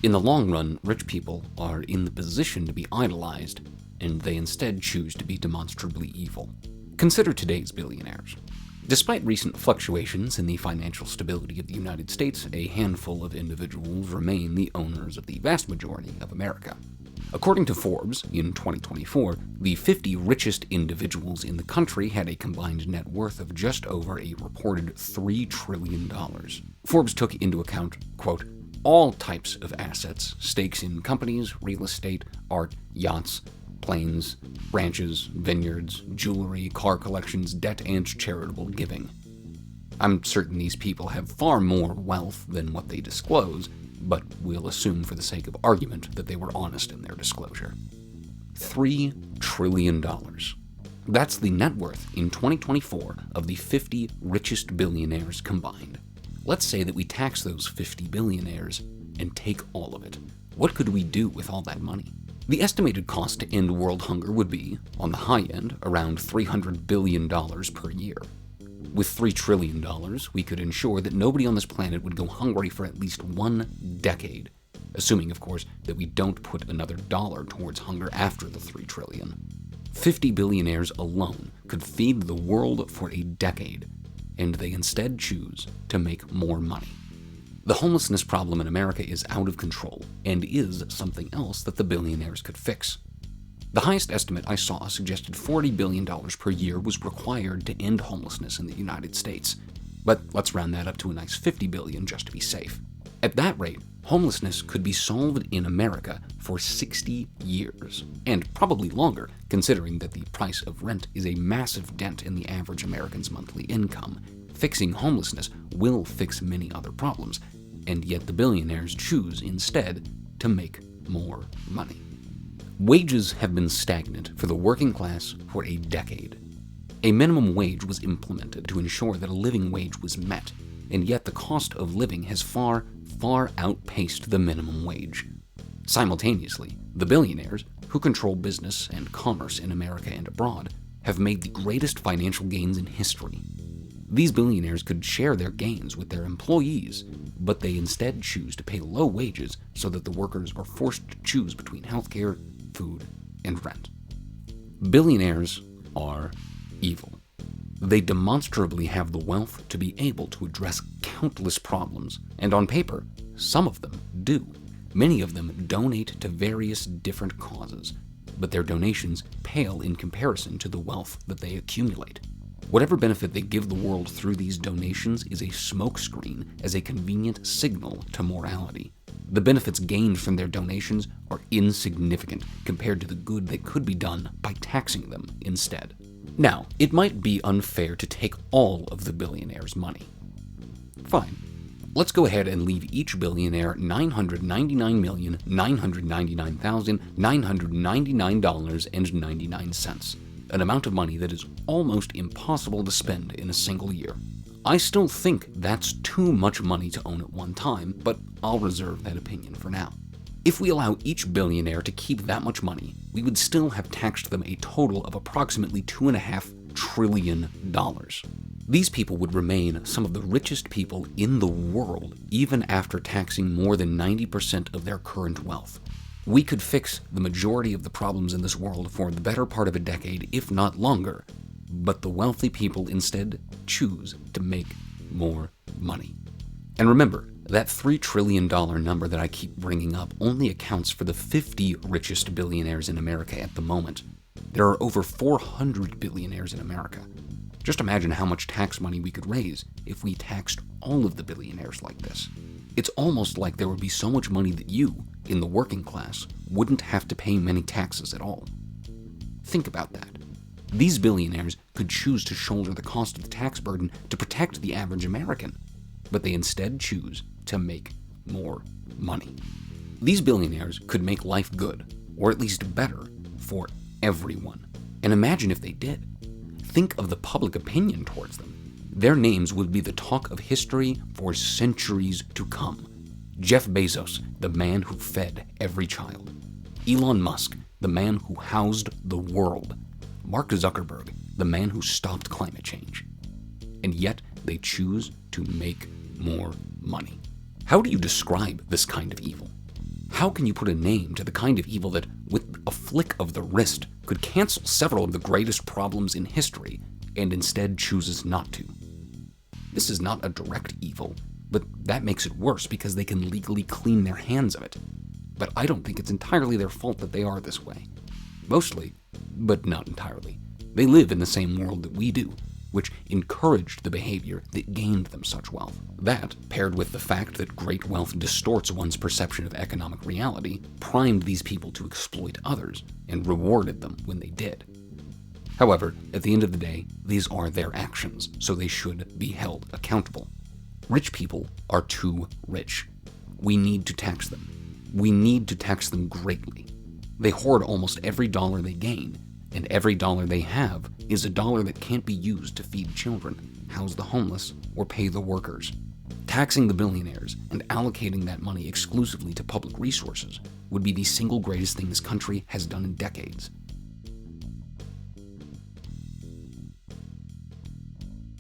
In the long run, rich people are in the position to be idolized, and they instead choose to be demonstrably evil. Consider today's billionaires. Despite recent fluctuations in the financial stability of the United States, a handful of individuals remain the owners of the vast majority of America. According to Forbes, in 2024, the 50 richest individuals in the country had a combined net worth of just over a reported $3 trillion. Forbes took into account, quote, all types of assets, stakes in companies, real estate, art, yachts, planes, ranches, vineyards, jewelry, car collections, debt, and charitable giving. I'm certain these people have far more wealth than what they disclose, but we'll assume for the sake of argument that they were honest in their disclosure. $3 trillion. That's the net worth in 2024 of the 50 richest billionaires combined. Let's say that we tax those 50 billionaires and take all of it. What could we do with all that money? The estimated cost to end world hunger would be, on the high end, around $300 billion per year. With $3 trillion, we could ensure that nobody on this planet would go hungry for at least 1 decade, assuming, of course, that we don't put another dollar towards hunger after the $3 trillion. 50 billionaires alone could feed the world for a decade, and they instead choose to make more money. The homelessness problem in America is out of control, and is something else that the billionaires could fix. The highest estimate I saw suggested $40 billion per year was required to end homelessness in the United States, but let's round that up to a nice $50 billion just to be safe. At that rate, homelessness could be solved in America for 60 years, and probably longer, considering that the price of rent is a massive dent in the average American's monthly income. Fixing homelessness will fix many other problems, and yet the billionaires choose instead to make more money. Wages have been stagnant for the working class for a decade. A minimum wage was implemented to ensure that a living wage was met, and yet the cost of living has far outpaced the minimum wage. Simultaneously, the billionaires, who control business and commerce in America and abroad, have made the greatest financial gains in history. These billionaires could share their gains with their employees, but they instead choose to pay low wages so that the workers are forced to choose between healthcare, food, and rent. Billionaires are evil. They demonstrably have the wealth to be able to address countless problems, and on paper, some of them do. Many of them donate to various different causes, but their donations pale in comparison to the wealth that they accumulate. Whatever benefit they give the world through these donations is a smokescreen as a convenient signal to morality. The benefits gained from their donations are insignificant compared to the good that could be done by taxing them instead. Now, it might be unfair to take all of the billionaires' money. Fine. Let's go ahead and leave each billionaire $999,999,999.99, an amount of money that is almost impossible to spend in a single year. I still think that's too much money to own at one time, but I'll reserve that opinion for now. If we allow each billionaire to keep that much money, we would still have taxed them a total of approximately $2.5 trillion. These people would remain some of the richest people in the world, even after taxing more than 90% of their current wealth. We could fix the majority of the problems in this world for the better part of a decade, if not longer, but the wealthy people instead choose to make more money. And remember, that $3 trillion number that I keep bringing up only accounts for the 50 richest billionaires in America at the moment. There are over 400 billionaires in America. Just imagine how much tax money we could raise if we taxed all of the billionaires like this. It's almost like there would be so much money that you, in the working class, wouldn't have to pay many taxes at all. Think about that. These billionaires could choose to shoulder the cost of the tax burden to protect the average American, but they instead choose to make more money. These billionaires could make life good, or at least better, for everyone. And imagine if they did. Think of the public opinion towards them. Their names would be the talk of history for centuries to come. Jeff Bezos, the man who fed every child. Elon Musk, the man who housed the world. Mark Zuckerberg, the man who stopped climate change. And yet, they choose to make more money. How do you describe this kind of evil? How can you put a name to the kind of evil that, with a flick of the wrist, could cancel several of the greatest problems in history, and instead chooses not to? This is not a direct evil, but that makes it worse because they can legally clean their hands of it. But I don't think it's entirely their fault that they are this way. Mostly, but not entirely. They live in the same world that we do, which encouraged the behavior that gained them such wealth. That, paired with the fact that great wealth distorts one's perception of economic reality, primed these people to exploit others and rewarded them when they did. However, at the end of the day, these are their actions, so they should be held accountable. Rich people are too rich. We need to tax them. We need to tax them greatly. They hoard almost every dollar they gain, and every dollar they have is a dollar that can't be used to feed children, house the homeless, or pay the workers. Taxing the billionaires and allocating that money exclusively to public resources would be the single greatest thing this country has done in decades.